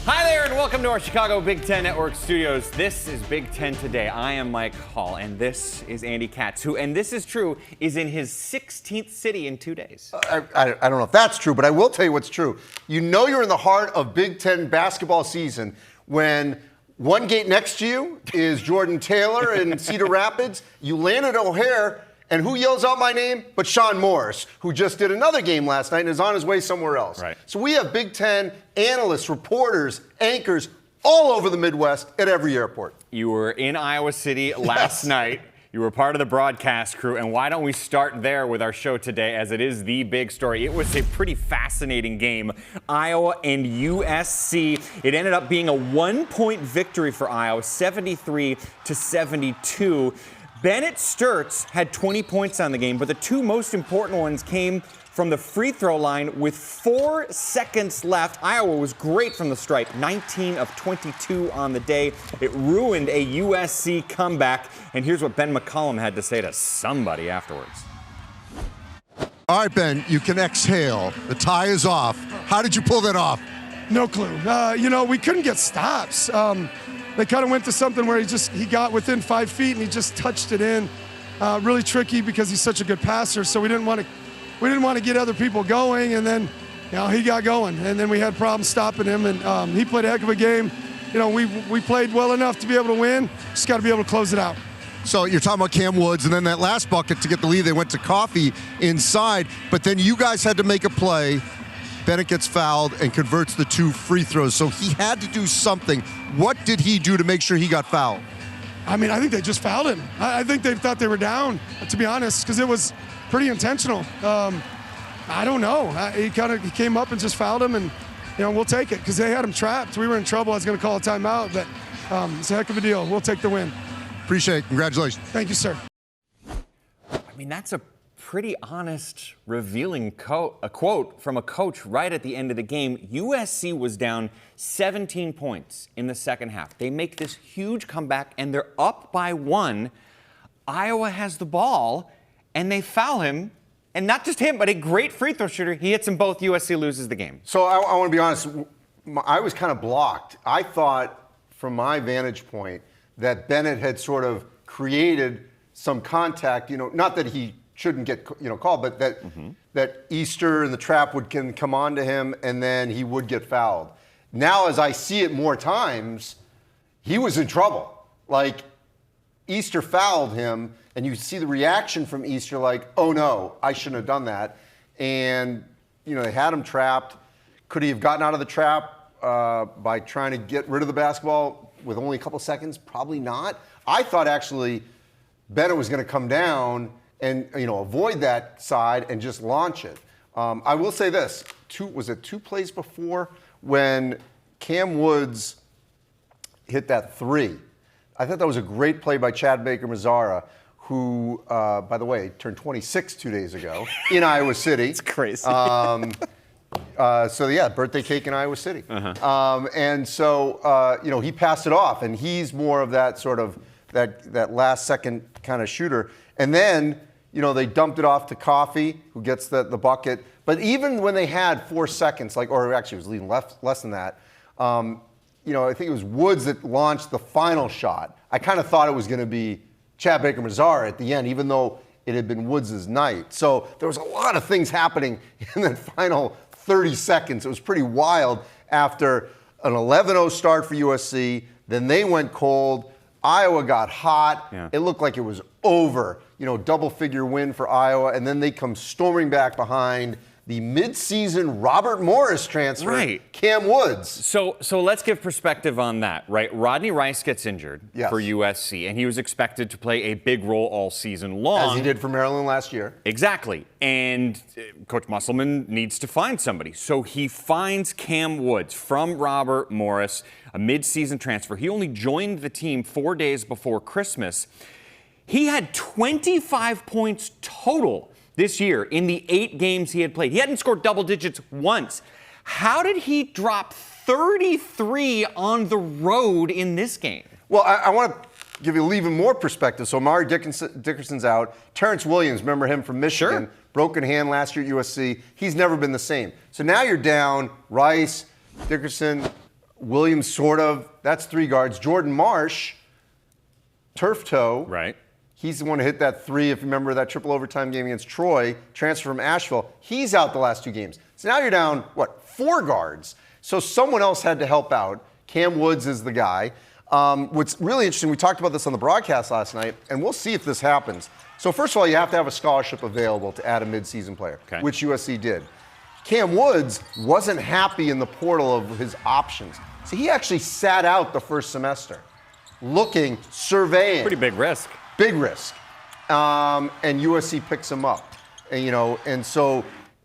Hi there, and welcome to our Chicago Big Ten Network studios. This is Big Ten Today. I am Mike Hall, and this is Andy Katz, who, and this is true, is in his 16th city in 2 days. I don't know if that's true, but I will tell you what's true. You know you're in the heart of Big Ten basketball season when one gate next to you is Jordan Taylor in Cedar Rapids. You land at O'Hare, and who yells out my name? But Sean Morris, who just did another game last night and is on his way somewhere else. Right. So we have Big Ten analysts, reporters, anchors all over the Midwest at every airport. You were in Iowa City last night. You were part of the broadcast crew, and why don't we start there with our show today, as it is the big story. It was a pretty fascinating game, Iowa and USC. It ended up being a 1-point victory for Iowa, 73-72. Bennett Sturtz had 20 points on the game, but the two most important ones came from the free throw line with 4 seconds left. Iowa was great from the stripe, 19 of 22 on the day. It ruined a USC comeback, and here's what Ben McCollum had to say to somebody afterwards. All right, Ben, you can exhale. The tie is off. How did you pull that off? No clue. We couldn't get stops. They kind of went to something where he got within 5 feet and he just touched it in. Really tricky because he's such a good passer. So we didn't want to get other people going, and then he got going, and then we had problems stopping him. And he played a heck of a game. We played well enough to be able to win. Just got to be able to close it out. So you're talking about Cam Woods, and then that last bucket to get the lead, they went to Coffee inside, but then you guys had to make a play. Bennett gets fouled and converts the 2 free throws. So he had to do something. What did he do to make sure he got fouled? I think they just fouled him. I think they thought they were down, to be honest, because it was pretty intentional. I don't know. He came up and just fouled him, and we'll take it because they had him trapped. We were in trouble. I was going to call a timeout, but it's a heck of a deal. We'll take the win. Appreciate it. Congratulations. Thank you, sir. That's a pretty honest, revealing a quote from a coach right at the end of the game. USC was down 17 points in the second half. They make this huge comeback, and they're up by 1. Iowa has the ball, and they foul him. And not just him, but a great free throw shooter. He hits them both. USC loses the game. So I want to be honest. I was kind of blocked. I thought, from my vantage point, that Bennett had sort of created some contact. Not that he shouldn't get called, but that Easter and the trap can come on to him, and then he would get fouled. Now, as I see it more times, he was in trouble. Like, Easter fouled him, and you see the reaction from Easter, like, oh no, I shouldn't have done that. And they had him trapped. Could he have gotten out of the trap by trying to get rid of the basketball with only a couple seconds? Probably not. I thought actually Bennett was going to come down and avoid that side and just launch it. I will say this: was it 2 plays before when Cam Woods hit that 3? I thought that was a great play by Chad Baker-Mazara, who, by the way, turned 26 2 days ago in Iowa City. It's crazy. Birthday cake in Iowa City. And so, he passed it off, and he's more of that sort of that last second kind of shooter. And then, they dumped it off to Coffee, who gets the bucket. But even when they had 4 seconds, or actually it was leading less than that, I think it was Woods that launched the final shot. I kind of thought it was going to be Chad Baker-Mazara at the end, even though it had been Woods' night. So there was a lot of things happening in that final 30 seconds. It was pretty wild after an 11-0 start for USC. Then they went cold. Iowa got hot. Yeah. It looked like it was over. Double-figure win for Iowa. And then they come storming back behind the mid-season Robert Morris transfer, right. Cam Woods. So let's give perspective on that, right? Rodney Rice gets injured for USC, and he was expected to play a big role all season long. As he did for Maryland last year. Exactly. And Coach Musselman needs to find somebody. So he finds Cam Woods from Robert Morris, a mid-season transfer. He only joined the team 4 days before Christmas. He had 25 points total this year in the 8 games he had played. He hadn't scored double digits once. How did he drop 33 on the road in this game? Well, I want to give you even more perspective. So Amari Dickerson's out. Terrence Williams, remember him from Michigan, Sure. Broken hand last year at USC. He's never been the same. So now you're down Rice, Dickerson, Williams, sort of. That's 3 guards. Jordan Marsh, turf toe. Right. He's the one who hit that 3, if you remember that triple overtime game against Troy, transfer from Asheville. He's out the last 2 games. So now you're down, 4 guards. So someone else had to help out. Cam Woods is the guy. What's really interesting, we talked about this on the broadcast last night, and we'll see if this happens. So first of all, you have to have a scholarship available to add a midseason player, which USC did. Cam Woods wasn't happy in the portal of his options. So he actually sat out the first semester, looking, surveying. Pretty big risk. Big risk. And USC picks him up. And so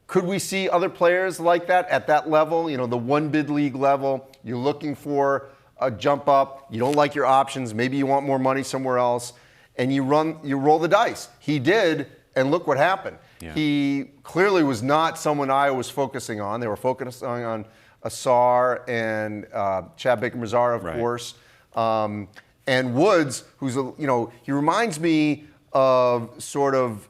could we see other players like that at that level, the one bid league level? You're looking for a jump up. You don't like your options. Maybe you want more money somewhere else. And you roll the dice. He did, and look what happened. Yeah. He clearly was not someone Iowa was focusing on. They were focusing on Asar and Chad Baker-Mazara, of course. And Woods, who's, he reminds me of sort of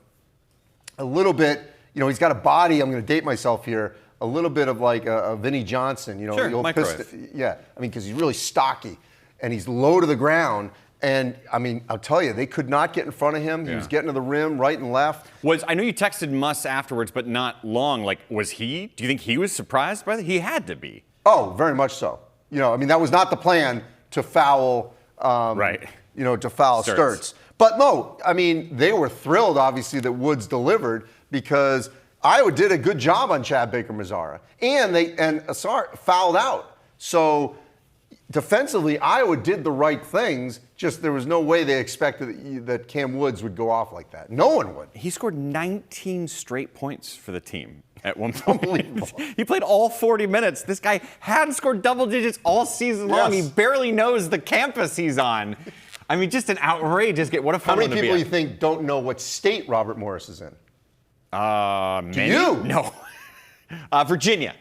a little bit, he's got a body, I'm going to date myself here, a little bit of like a Vinnie Johnson, Sure, the old microwave. Yeah, because he's really stocky and he's low to the ground. And, I'll tell you, they could not get in front of him. He was getting to the rim right and left. I know you texted Muss afterwards, but not long. Do you think he was surprised by that? He had to be. Oh, very much so. That was not the plan to foul, to foul Sturtz. But no, they were thrilled, obviously, that Woods delivered because Iowa did a good job on Chad Baker-Mazara. And Asar fouled out. So defensively, Iowa did the right things, just there was no way they expected that Cam Woods would go off like that. No one would. He scored 19 straight points for the team at one point. He played all 40 minutes. This guy hadn't scored double digits all season long. He barely knows the campus he's on. Just an outrageous game. What a fun one to be. How many people you think don't know what state Robert Morris is in? Many? Do you? No. Virginia.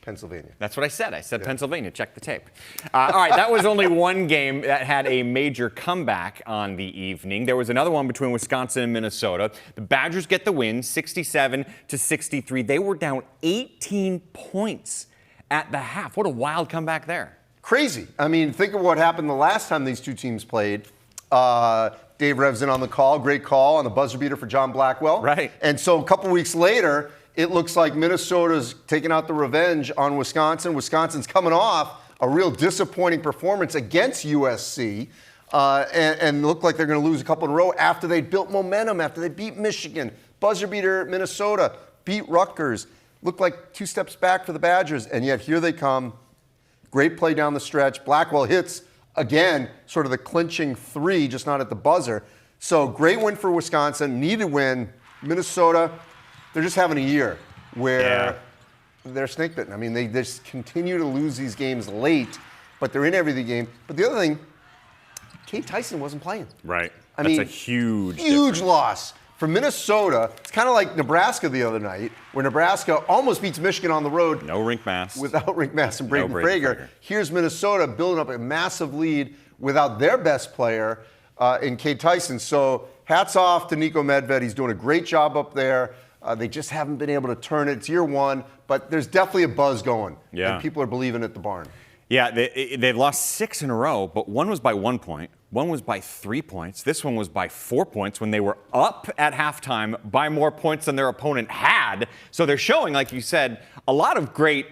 Pennsylvania. That's what I said. I said Pennsylvania. Check the tape. All right, that was only one game that had a major comeback on the evening. There was another one between Wisconsin and Minnesota. The Badgers get the win, 67-63. They were down 18 points at the half. What a wild comeback there. Crazy. Think of what happened the last time these two teams played. Dave Revson on the call, great call on the buzzer beater for John Blackwell. Right. And so a couple weeks later, it looks like Minnesota's taking out the revenge on Wisconsin. Wisconsin's coming off a real disappointing performance against USC and look like they're going to lose a couple in a row after they built momentum, after they beat Michigan. Buzzer beater Minnesota, beat Rutgers. Looked like 2 steps back for the Badgers, and yet here they come. Great play down the stretch. Blackwell hits, again, sort of the clinching 3, just not at the buzzer. So great win for Wisconsin, needed win. Minnesota, they're just having a year where they're snake bitten. They just continue to lose these games late, but they're in every game. But the other thing, Kate Tyson wasn't playing. Right. That's a huge loss. For Minnesota, it's kind of like Nebraska the other night, where Nebraska almost beats Michigan on the road. No rink mass. Without rink mass and Braden Frager. Here's Minnesota building up a massive lead without their best player in Kate Tyson. So hats off to Nico Medved. He's doing a great job up there. They just haven't been able to turn it. It's year 1, but there's definitely a buzz going. Yeah. And people are believing at the barn. Yeah, they've lost 6 in a row, but one was by 1 point. One was by 3 points. This one was by 4 points when they were up at halftime by more points than their opponent had. So they're showing, like you said, a lot of great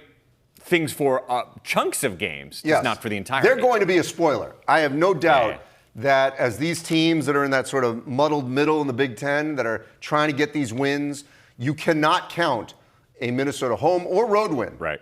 things for chunks of games, just not for the entire They're game. going to be a spoiler. I have no doubt that as these teams that are in that sort of muddled middle in the Big Ten that are trying to get these wins, you cannot count a Minnesota home or road win. Right.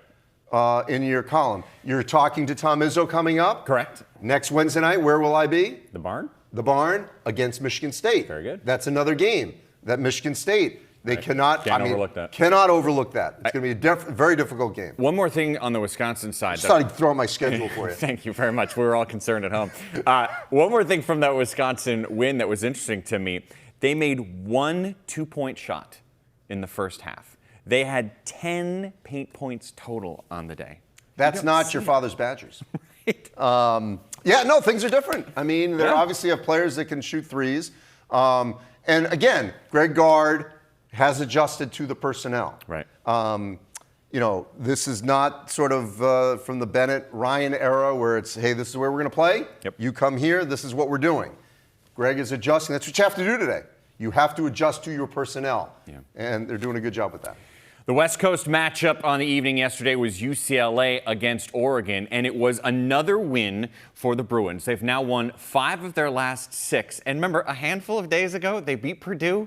In your column. You're talking to Tom Izzo coming up. Correct. Next Wednesday night, where will I be? The barn? The barn against Michigan State. Very good. That's another game. That Michigan State, they cannot overlook that. Cannot overlook that. It's going to be a very difficult game. One more thing on the Wisconsin side. Just thought I'd throw out my schedule for you. Thank you very much. We were all concerned at home. One more thing from that Wisconsin win that was interesting to me. They made 1 2-point shot in the first half. They had 10 paint points total on the day. That's not your father's Badgers. Right. Things are different. They obviously have players that can shoot threes. And again, Greg Gard has adjusted to the personnel. Right. this is not sort of from the Bennett-Ryan era where it's, hey, this is where we're going to play. Yep. You come here, this is what we're doing. Greg is adjusting. That's what you have to do today. You have to adjust to your personnel. Yeah. And they're doing a good job with that. The West Coast matchup on the evening yesterday was UCLA against Oregon, and it was another win for the Bruins. They've now won 5 of their last 6. And remember, a handful of days ago, they beat Purdue.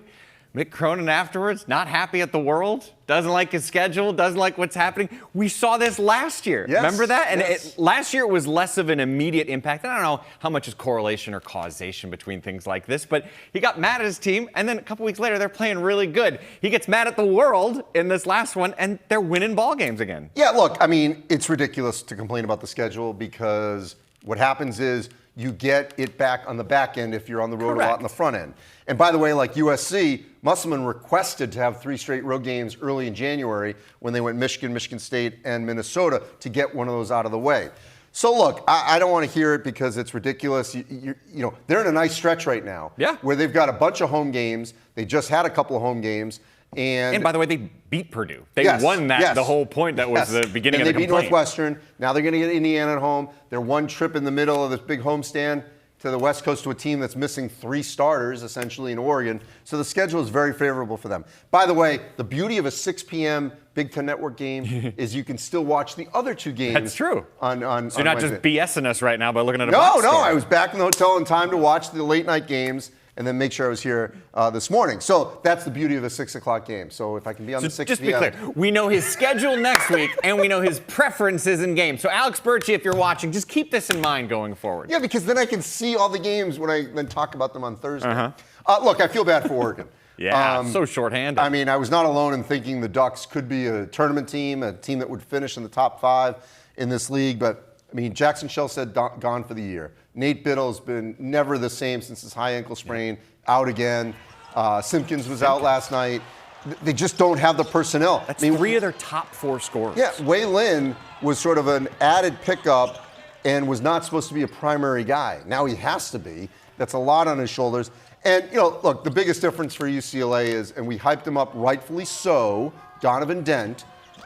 Mick Cronin afterwards, not happy at the world, doesn't like his schedule, doesn't like what's happening. We saw this last year. Yes, remember that? And yes. Last year it was less of an immediate impact. I don't know how much is correlation or causation between things like this, but he got mad at his team, and then a couple weeks later they're playing really good. He gets mad at the world in this last one, and they're winning ball games again. Yeah, look, I mean, it's ridiculous to complain about the schedule because what happens is you get it back on the back end if you're on the road a lot on the front end. And by the way, like USC, Musselman requested to have 3 straight road games early in January when they went Michigan, Michigan State, and Minnesota to get one of those out of the way. So look, I don't want to hear it because it's ridiculous. They're in a nice stretch right now. Yeah. Where they've got a bunch of home games. They just had a couple of home games. And by the way, they beat Purdue. They yes, won that, yes, the whole point. That was the beginning of the complaint. And they beat complaint. Northwestern. Now they're going to get Indiana at home. They're one trip in the middle of this big homestand to the West Coast to a team that's missing 3 starters, essentially, in Oregon. So the schedule is very favorable for them. By the way, the beauty of a 6 p.m. Big Ten Network game is you can still watch the other 2 games. That's true. So you're not Wednesday. just BSing us right now by looking at a No, box no. score. I was back in the hotel in time to watch the late night games and then make sure I was here this morning. So that's the beauty of a 6 o'clock game. So if I can be on the 6 Just to p.m. be clear, we know his schedule next week, and we know his preferences in games. So Alex Birchie, if you're watching, just keep this in mind going forward. Yeah, because then I can see all the games when I then talk about them on Thursday. Uh-huh. Look, I feel bad for Oregon. Yeah, so shorthanded. I mean, I was not alone in thinking the Ducks could be a tournament team, a team that would finish in the top 5 in this league. But, I mean, Jackson Shellstead gone for the year. Nate Biddle's been never the same since his high ankle sprain, out again. Simpkins was out last night. They just don't have the personnel. That's 3 of their top 4 scorers. Yeah, Wei Lin was sort of an added pickup and was not supposed to be a primary guy. Now he has to be. That's a lot on his shoulders. And, look, the biggest difference for UCLA is, and we hyped him up rightfully so, Donovan Dent,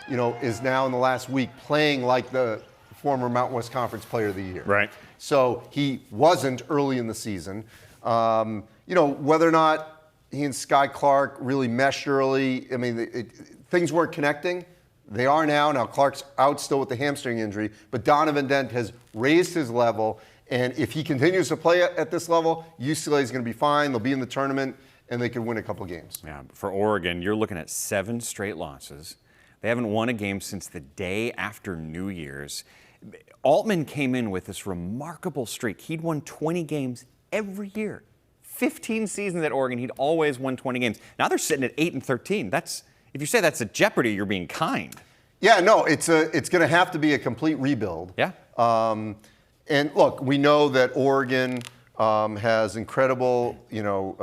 is now in the last week playing like the former Mountain West Conference Player of the Year. Right. So he wasn't early in the season. Whether or not he and Sky Clark really meshed early, I mean, things weren't connecting. They are now. Now Clark's out still with the hamstring injury, but Donovan Dent has raised his level. And if he continues to play at this level, UCLA is going to be fine. They'll be in the tournament, and they could win a couple games. Yeah, for Oregon, you're looking at 7 straight losses. They haven't won a game since the day after New Year's. Altman came in with this remarkable streak. He'd won 20 games every year. 15 seasons at Oregon, he'd always won 20 games. Now they're sitting at 8-13. If you say that's a jeopardy, you're being kind. Yeah, no, it's going to have to be a complete rebuild. Yeah. And look, we know that Oregon has incredible,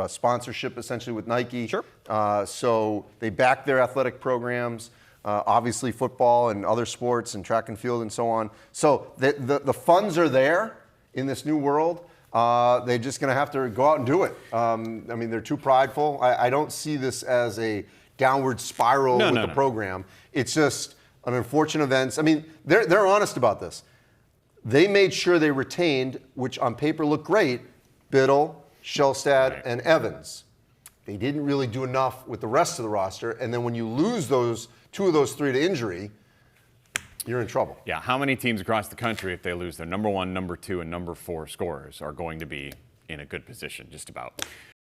sponsorship essentially with Nike. Sure. So they back their athletic programs, obviously football and other sports and track and field and so on. So the funds are there in this new world. They're just going to have to go out and do it. I mean, they're too prideful. I don't see this as a downward spiral with the program. It's just an unfortunate event. I mean, they're honest about this. They made sure they retained, which on paper looked great, Biddle, Shellstad, and Evans. They didn't really do enough with the rest of the roster. And then when you lose 2 of those 3 to injury, you're in trouble. Yeah, how many teams across the country, if they lose their number 1, number 2, and number 4 scorers, are going to be in a good position, just about?